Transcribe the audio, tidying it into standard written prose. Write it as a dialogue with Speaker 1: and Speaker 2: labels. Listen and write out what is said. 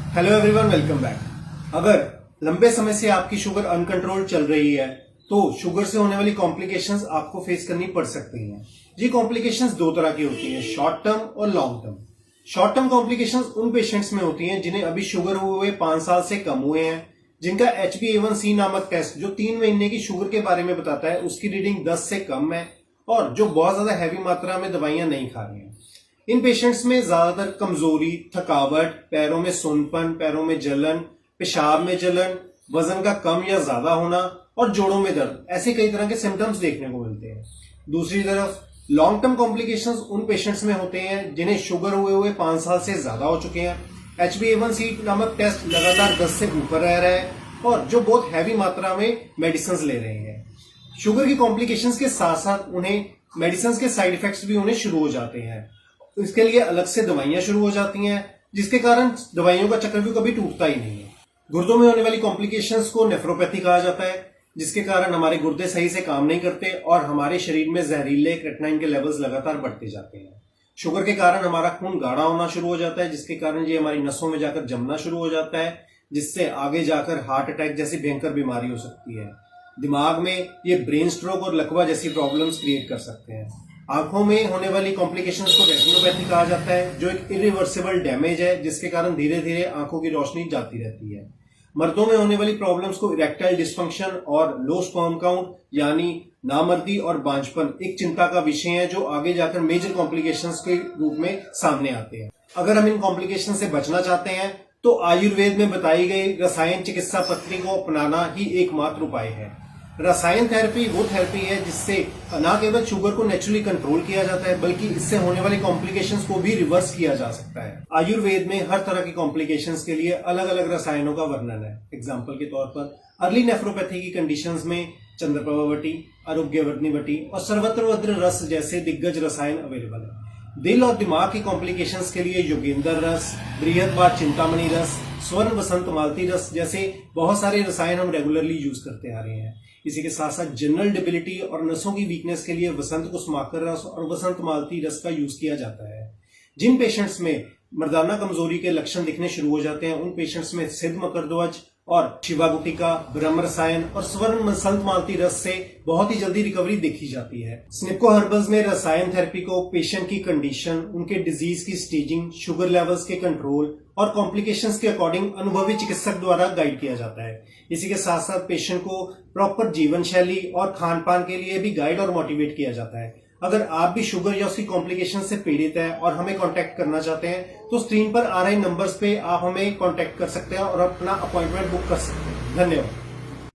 Speaker 1: Hello everyone, welcome back. अगर लंबे समय से आपकी शुगर अनकंट्रोल चल रही है तो शुगर से होने वाली कॉम्प्लिकेशंस आपको फेस करनी पड़ सकती हैं। ये कॉम्प्लिकेशंस दो तरह की होती हैं, शॉर्ट टर्म और long term. Short term complications उन पेशेंट्स में होती हैं जिन्हें अभी शुगर हुए 5 साल से कम हुए हैं, जिनका HbA1c नामक टेस्ट जो 3 महीने की शुगर के बारे में बताता है उसकी रीडिंग 10 से कम है और जो बहुत ज्यादा हैवी मात्रा में दवाइयां नहीं खा रही हैं। इन पेशेंट्स में ज्यादातर कमजोरी, थकावट, पैरों में सूनपन, पैरों में जलन, पेशाब में जलन, वजन का कम या ज्यादा होना और जोड़ों में दर्द, ऐसे कई तरह के सिम्टम्स देखने को मिलते हैं। दूसरी तरफ लॉन्ग टर्म कॉम्प्लिकेशंस उन पेशेंट्स में होते हैं जिन्हें शुगर हुए 5 साल से ज्यादा हो चुके हैं, HbA1c नामक टेस्ट लगातार 10 से ऊपर रह रहा है और जो बहुत हैवी मात्रा में मेडिसिन ले रहे हैं। शुगर की कॉम्प्लिकेशंस के साथ साथ उन्हें मेडिसिन के साइड इफेक्ट्स भी उन्हें शुरू हो जाते हैं। इसके लिए अलग से दवाइयां शुरू हो जाती हैं, जिसके कारण दवाइयों का चक्रव्यूह कभी टूटता ही नहीं है। गुर्दों में होने वाली कॉम्प्लिकेशंस को नेफ्रोपैथी कहा जाता है, जिसके कारण हमारे गुर्दे सही से काम नहीं करते और हमारे शरीर में जहरीले क्रेटिनाइन के लेवल्स लगातार बढ़ते जाते हैं। शुगर के कारण हमारा खून गाढ़ा होना शुरू हो जाता है, जिसके कारण ये हमारी नसों में जाकर जमना शुरू हो जाता है, जिससे आगे जाकर हार्ट अटैक जैसी भयंकर बीमारी हो सकती है। दिमाग में ये ब्रेन स्ट्रोक और लकवा जैसी प्रॉब्लम्स क्रिएट कर सकते हैं। आंखों में होने वाली कॉम्प्लिकेशंस को रेटिनोपैथी कहा जाता है, जो एक इरिवर्सिबल डैमेज है जिसके कारण धीरे धीरे आंखों की रोशनी जाती रहती है। मर्दों में होने वाली प्रॉब्लम्स को इरेक्टाइल डिस्फंक्शन और लो स्पर्म काउंट यानी नामर्दी और बांझपन एक चिंता का विषय है, जो आगे जाकर मेजर कॉम्प्लिकेशंस के रूप में सामने आते हैं। अगर हम इन कॉम्प्लिकेशन से बचना चाहते हैं तो आयुर्वेद में बताई गई रसायन चिकित्सा पद्धति को अपनाना ही एकमात्र उपाय है। रसायन थेरेपी वो थेरेपी है जिससे न केवल शुगर को नेचुरली कंट्रोल किया जाता है, बल्कि इससे होने वाली कॉम्प्लिकेशंस को भी रिवर्स किया जा सकता है। आयुर्वेद में हर तरह की कॉम्प्लिकेशंस के लिए अलग अलग रसायनों का वर्णन है। एग्जाम्पल के तौर पर अर्ली नेफ्रोपैथी की कंडीशंस में चंद्रप्रभावटी, आरोग्यवर्धिनी और सर्वत्रवज्र रस जैसे दिग्गज रसायन अवेलेबल है। दिल और दिमाग की कॉम्प्लिकेशंस के लिए योगेंद्र रस, बृहद चिंतामणि रस, स्वर्ण वसंत मालती रस जैसे बहुत सारे रसायन हम रेगुलरली यूज करते आ रहे हैं। इसी के साथ साथ जनरल डिबिलिटी और नसों की वीकनेस के लिए वसंत कुसुमाकर रस और वसंत मालती रस का यूज किया जाता है। जिन पेशेंट्स में मर्दाना कमजोरी के लक्षण दिखने शुरू हो जाते हैं उन पेशेंट्स में सिद्ध मकरध्वज और शिवागुटिका, ब्रह्म रसायन और स्वर्ण वसंत मालती रस से बहुत ही जल्दी रिकवरी देखी जाती है। स्निपको हर्बल्स में रसायन थेरेपी को पेशेंट की कंडीशन, उनके डिजीज की स्टेजिंग, शुगर लेवल्स के कंट्रोल और कॉम्प्लिकेशंस के अकॉर्डिंग अनुभवी चिकित्सक द्वारा गाइड किया जाता है। इसी के साथ साथ पेशेंट को प्रॉपर जीवन शैली और खान पान के लिए भी गाइड और मोटिवेट किया जाता है। अगर आप भी शुगर या उसकी कॉम्प्लिकेशन से पीड़ित हैं और हमें कांटेक्ट करना चाहते हैं तो स्क्रीन पर आ रहे नंबर्स पे आप हमें कांटेक्ट कर सकते हैं और अपना अपॉइंटमेंट बुक कर सकते हैं। धन्यवाद।